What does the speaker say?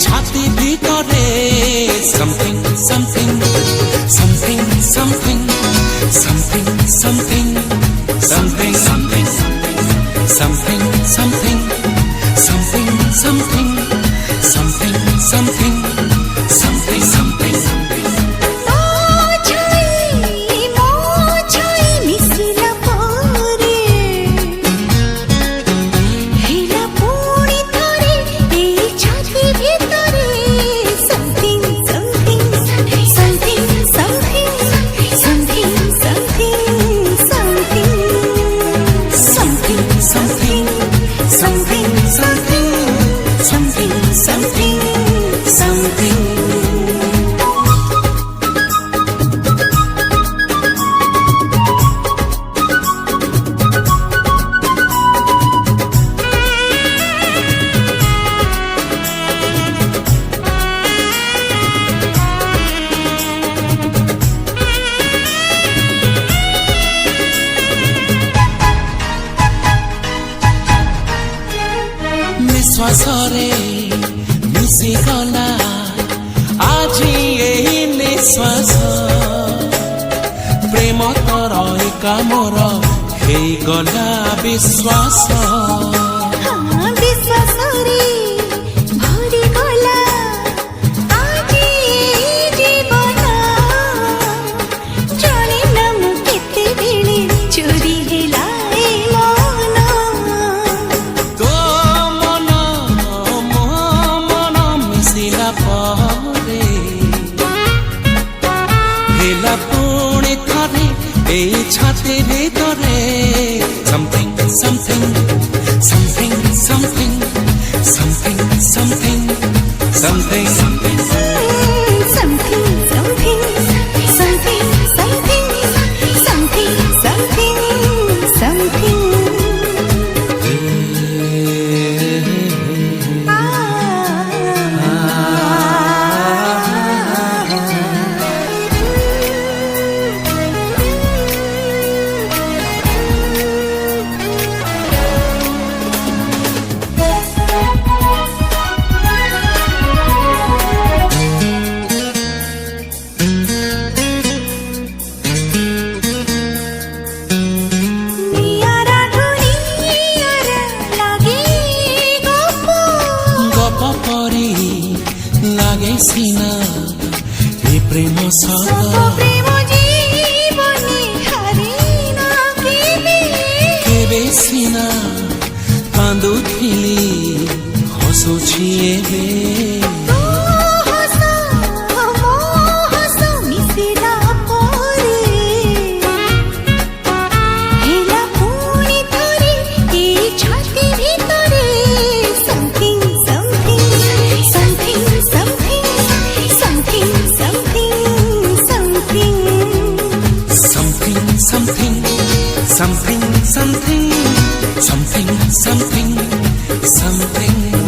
छाती भीतरे something something something something something something something something something something something something something something something something निश्वासरे मिशी गला आजी एही निश्वास प्रेम तर एका मोर हे गला विश्वास छाती भीतरे something something something something something something something something something something something something something लागे सीना हे प्रेम प्रेम जीवनी हरिना केबे सीना कांदुथिली हसुछि एबे something something something something something